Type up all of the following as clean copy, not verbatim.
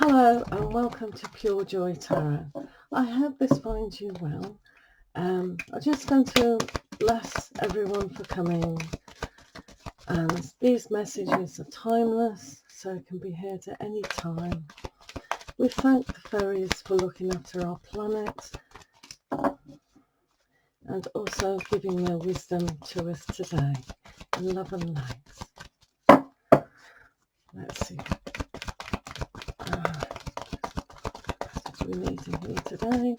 Hello and welcome to Pure Joy Tarot. I hope this finds you well. I just want to bless everyone for coming, and these messages are timeless, so can be heard at any time. We thank the fairies for looking after our planet and also giving their wisdom to us today. Love and light. Let's see what we need in here today.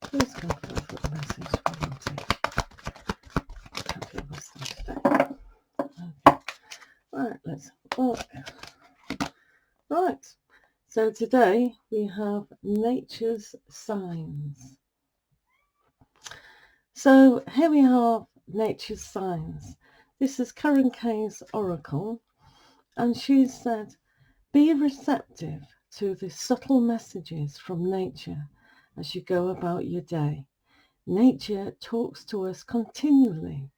Please come forth with a message for your wisdom today. Okay. Right, let's look. Right, so today we have nature's signs. So here we have nature's signs. This is Karen Kay's oracle, and she said, be receptive to the subtle messages from nature as you go about your day. Nature talks to us continually.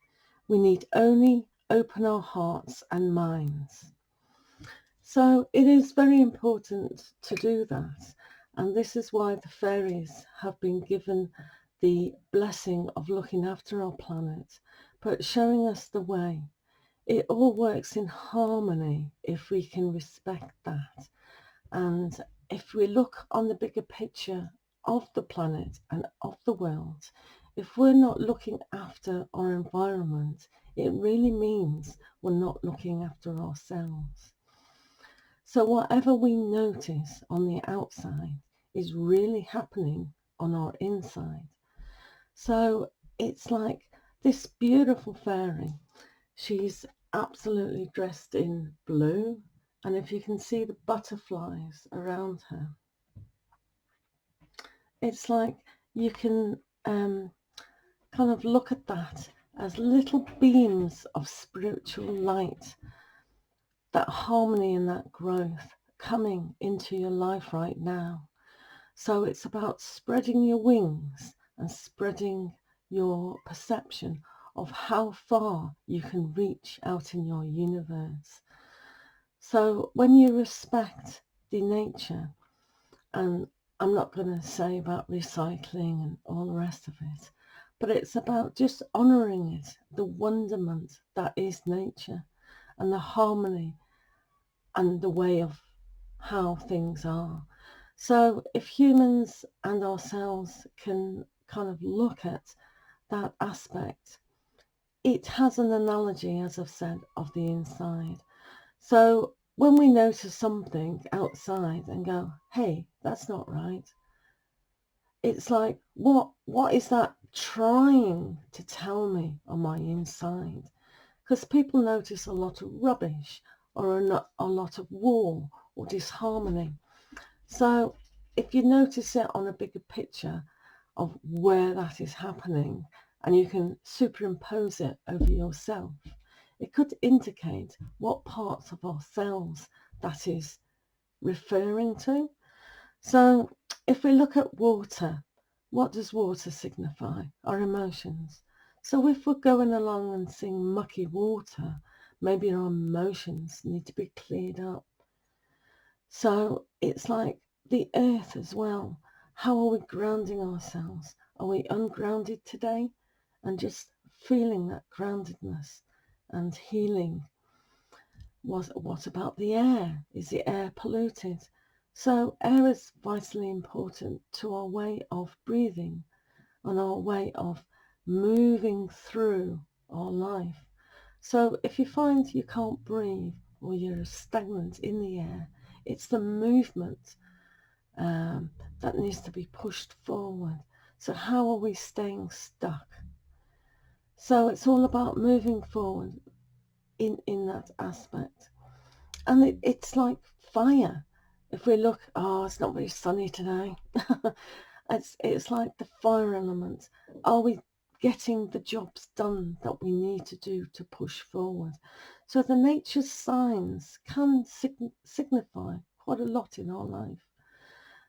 We need only open our hearts and minds. So it is very important to do that. And this is why the fairies have been given the blessing of looking after our planet, but showing us the way. It all works in harmony if we can respect that. And if we look on the bigger picture of the planet and of the world, if we're not looking after our environment, it really means we're not looking after ourselves. So whatever we notice on the outside is really happening on our inside. So it's like this beautiful fairy. She's absolutely dressed in blue. And if you can see the butterflies around her, it's like you can kind of look at that as little beams of spiritual light, that harmony and that growth coming into your life right now. So it's about spreading your wings and spreading your perception of how far you can reach out in your universe. So when you respect the nature, and I'm not going to say about recycling and all the rest of it, but it's about just honouring it, the wonderment that is nature and the harmony and the way of how things are. So if humans and ourselves can kind of look at that aspect, it has an analogy, as I've said, of the inside. So when we notice something outside and go, hey, that's not right, it's like, what is that trying to tell me on my inside? Because people notice a lot of rubbish or a lot of war or disharmony. So if you notice it on a bigger picture of where that is happening, and you can superimpose it over yourself, it could indicate what parts of ourselves that is referring to. So if we look at water, what does water signify? Our emotions. So if we're going along and seeing mucky water, maybe our emotions need to be cleared up. So it's like the earth as well. How are we grounding ourselves? Are we ungrounded today? And just feeling that groundedness and healing. What about the air? Is the air polluted? So air is vitally important to our way of breathing and our way of moving through our life. So if you find you can't breathe or you're stagnant in the air, it's the movement that needs to be pushed forward. So how are we staying stuck? So it's all about moving forward in that aspect. And it's like fire. If we look, it's not very sunny today. It's like the fire element. Are we getting the jobs done that we need to do to push forward? So the nature's signs can signify quite a lot in our life.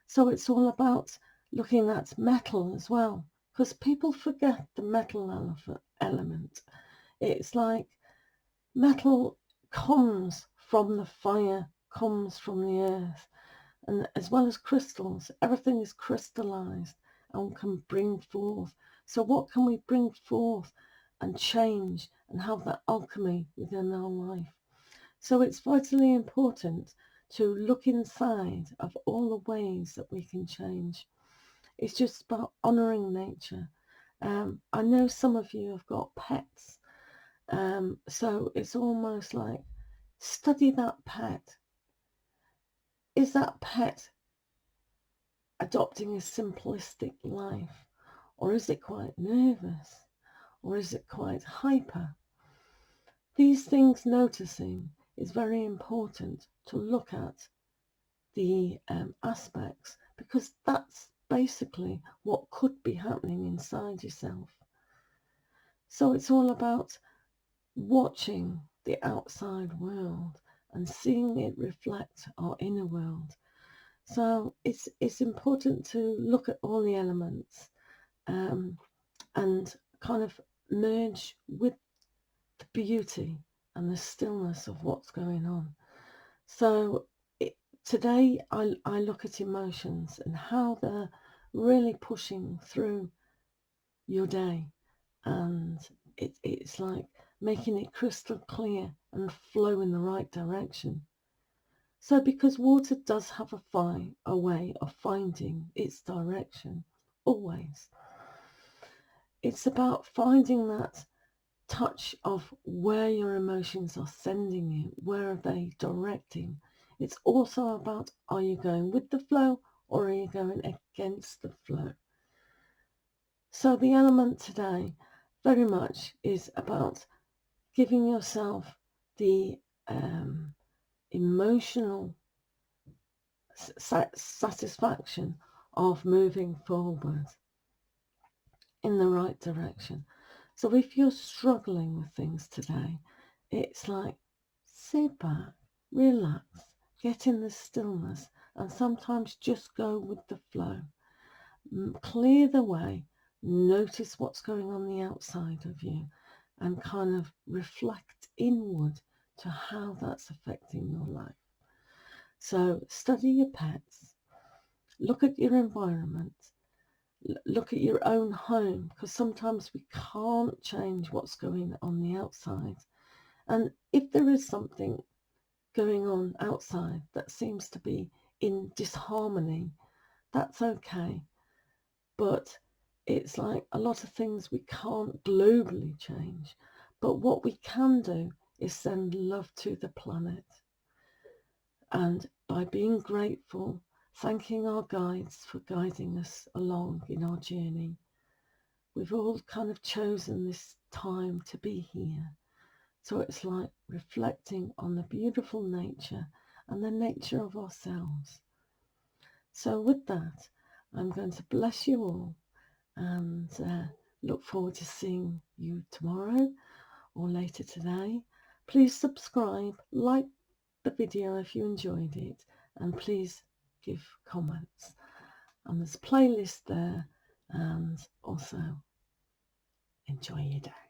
So it's all about looking at metal as well, because people forget the metal element. It's like metal comes from the fire comes from the earth, and as well as crystals, everything is crystallized and can bring forth. So what can we bring forth and change and have that alchemy within our life? So it's vitally important to look inside of all the ways that we can change. It's just about honouring nature. I know some of you have got pets, so it's almost like study that pet. Is that pet adopting a simplistic life, or is it quite nervous, or is it quite hyper? These things noticing is very important to look at the aspects, because that's basically what could be happening inside yourself. So it's all about watching the outside world and seeing it reflect our inner world. So it's important to look at all the elements and kind of merge with the beauty and the stillness of what's going on. So today I look at emotions and how they're really pushing through your day, and it's like making it crystal clear and flow in the right direction. So because water does have a way of finding its direction, always. It's about finding that touch of where your emotions are sending you, where are they directing. It's also about, are you going with the flow or are you going against the flow? So the element today very much is about giving yourself the emotional satisfaction of moving forward in the right direction. So if you're struggling with things today, it's like sit back, relax, get in the stillness, and sometimes just go with the flow. Clear the way, notice what's going on the outside of you, and kind of reflect inward to how that's affecting your life. So study your pets, look at your environment, look at your own home, because sometimes we can't change what's going on the outside. And if there is something going on outside that seems to be in disharmony, that's okay. But it's like a lot of things we can't globally change. But what we can do is send love to the planet. And by being grateful, thanking our guides for guiding us along in our journey. We've all kind of chosen this time to be here. So it's like reflecting on the beautiful nature and the nature of ourselves. So with that, I'm going to bless you all and look forward to seeing you tomorrow or later today. Please subscribe, like the video if you enjoyed it, and please give comments. And there's a playlist there, and also enjoy your day.